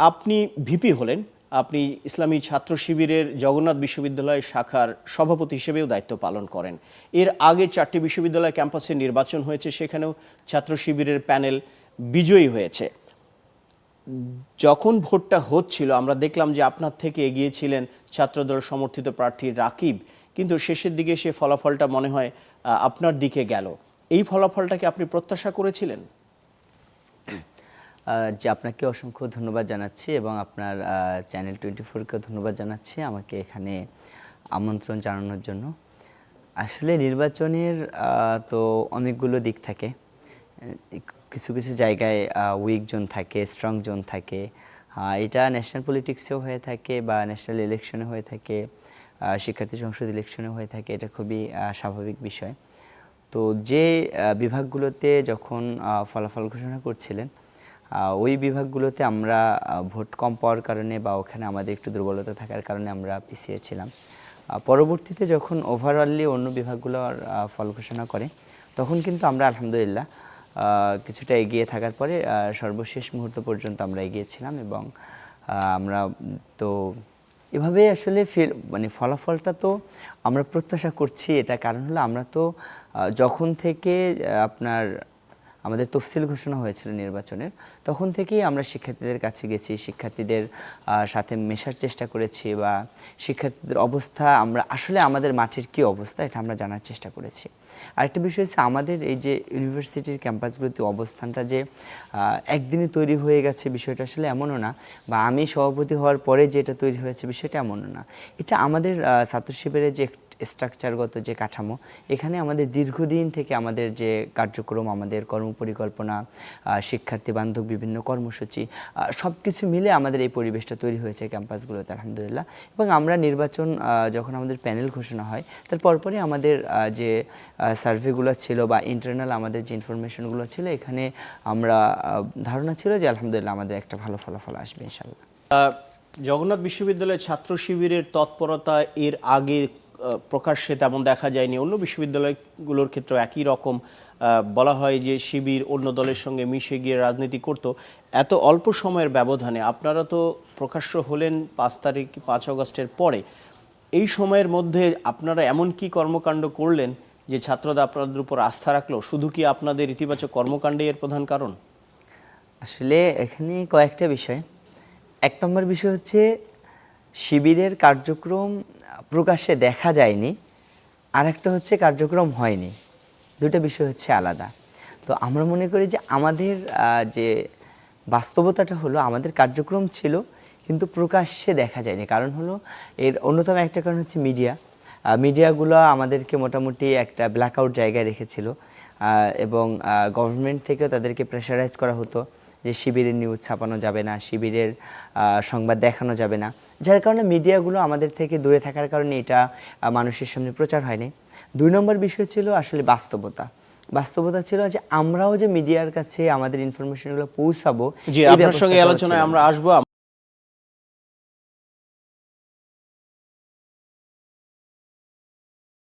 আপনি ভিপি হলেন, আপনি ইসলামী ছাত্র শিবিরের জগন্নাথ বিশ্ববিদ্যালয় শাখার সভাপতি হিসেবেও দায়িত্ব পালন করেন। এর আগে 4টি বিশ্ববিদ্যালয় ক্যাম্পাসে নির্বাচন হয়েছে, সেখানেও ছাত্র শিবিরের প্যানেল বিজয়ী হয়েছে। যখন ভোটটা হচ্ছিল আমরা দেখলাম যে আপনার থেকে এগিয়েছিলেন ছাত্রদল সমর্থিত প্রার্থী রাকিব, কিন্তু শেষের দিকে সে ফলাফলটা মনে হয় আপনার দিকে গেল। এই ফলাফলটাকে আপনি প্রত্যাশা করেছিলেন? যে আপনাকে অসংখ্য ধন্যবাদ জানাচ্ছি এবং আপনার চ্যানেল 24-কেও ধন্যবাদ জানাচ্ছি আমাকে এখানে আমন্ত্রণ জানানোর জন্য। আসলে নির্বাচনের তো অনেকগুলো দিক থাকে। কিছু কিছু জায়গায় উইক জোন থাকে, স্ট্রং জোন থাকে। এটা ন্যাশনাল পলিটিক্সেও হয়ে থাকে বা ন্যাশনাল ইলেকশনে হয়ে থাকে, শিক্ষার্থী সংসদ ইলেকশনে হয়ে থাকে। এটা খুবই স্বাভাবিক বিষয়। তো যে বিভাগগুলোতে যখন ফলাফল ঘোষণা করছিলেন, ওই বিভাগগুলোতে আমরা ভোট কম পাওয়ার কারণে বা ওখানে আমাদের একটু দুর্বলতা থাকার কারণে আমরা পিছিয়ে ছিলাম। পরবর্তীতে যখন ওভারঅলি অন্য বিভাগগুলোর ফল ঘোষণা করে, তখন কিন্তু আমরা আলহামদুলিল্লাহ কিছুটা এগিয়ে থাকার পরে সর্বশেষ মুহূর্ত পর্যন্ত আমরা এগিয়েছিলাম এবং আমরা তো এভাবে আসলে মানে ফলাফলটা তো আমরা প্রত্যাশা করছি। এটা কারণ হলো আমরা তো যখন থেকে আপনার আমাদের তফসিল ঘোষণা হয়েছিল নির্বাচনের, তখন থেকেই আমরা শিক্ষার্থীদের কাছে গেছি, শিক্ষার্থীদের সাথে মেশার চেষ্টা করেছি বা শিক্ষার্থীদের অবস্থা আমরা আসলে আমাদের মাঠের কী অবস্থা এটা আমরা জানার চেষ্টা করেছি। আরেকটা বিষয় হচ্ছে আমাদের এই যে ইউনিভার্সিটির ক্যাম্পাসগুলোতে অবস্থানটা যে একদিনে তৈরি হয়ে গেছে বিষয়টা আসলে এমনও না, বা আমি সভাপতি হওয়ার পরে যেটা তৈরি হয়েছে বিষয়টা এমনও না। এটা আমাদের ছাত্র শিবিরের যে স্ট্রাকচারগত যে কাঠামো, এখানে আমাদের দীর্ঘদিন থেকে আমাদের যে কার্যক্রম, আমাদের কর্মপরিকল্পনা, শিক্ষার্থী বান্ধব বিভিন্ন কর্মসূচি, সব কিছু মিলে আমাদের এই পরিবেশটা তৈরি হয়েছে ক্যাম্পাসগুলোতে আলহামদুলিল্লাহ। এবং আমরা নির্বাচন যখন আমাদের প্যানেল ঘোষণা হয় তার পরপরই আমাদের যে সার্ভেগুলো ছিল বা ইন্টারনাল আমাদের যে ইনফরমেশনগুলো ছিল, এখানে আমরা ধারণা ছিল যে আলহামদুলিল্লাহ আমাদের একটা ভালো ফলাফল আসবে ইনশাল্লাহ। জগন্নাথ বিশ্ববিদ্যালয়ের ছাত্র শিবিরের তৎপরতা এর আগে প্রকাশ্যে তেমন দেখা যায়নি। অন্য বিশ্ববিদ্যালয়গুলোর ক্ষেত্রে একই রকম বলা হয় যে শিবির অন্য দলের সঙ্গে মিশে গিয়ে রাজনীতি করত। এত অল্প সময়ের ব্যবধানে আপনারা তো প্রকাশ্য হলেন 5 আগস্টের পরে। এই সময়ের মধ্যে আপনারা এমন কি কর্মকাণ্ড করলেন যে ছাত্ররা আপনাদের উপর আস্থা রাখলো? শুধু কি আপনাদের ইতিবাচক কর্মকাণ্ডে এর প্রধান কারণ? আসলে এখানে কয়েকটা বিষয়। 1 নম্বর বিষয় হচ্ছে শিবিরের কার্যক্রম প্রকাশ্যে দেখা যায়নি, আর একটা হচ্ছে কার্যক্রম হয়নি। দুটো বিষয় হচ্ছে আলাদা। তো আমরা মনে করি যে আমাদের যে বাস্তবতাটা হলো আমাদের কার্যক্রম ছিল কিন্তু প্রকাশ্যে দেখা যায়নি। কারণ হলো এর অন্যতম একটা কারণ হচ্ছে মিডিয়াগুলো আমাদেরকে মোটামুটি একটা ব্ল্যাকআউট জায়গায় রেখেছিল এবং গভর্নমেন্ট থেকেও তাদেরকে প্রেশারাইজ করা হতো যে শিবিরের নিউজ ছাপানো যাবে না, শিবিরের সংবাদ দেখানো যাবে না। যার কারণে মিডিয়াগুলো আমাদের থেকে দূরে থাকার কারণে এটা মানুষের সামনে প্রচার হয়নি। 2 নম্বর বিষয় ছিল আসলে বাস্তবতা ছিল যে আমরাও যে মিডিয়ার কাছে আমাদের ইনফরমেশনগুলো পৌঁছাবো। জি, আপনার সঙ্গে আলোচনায় আমরা আসবো।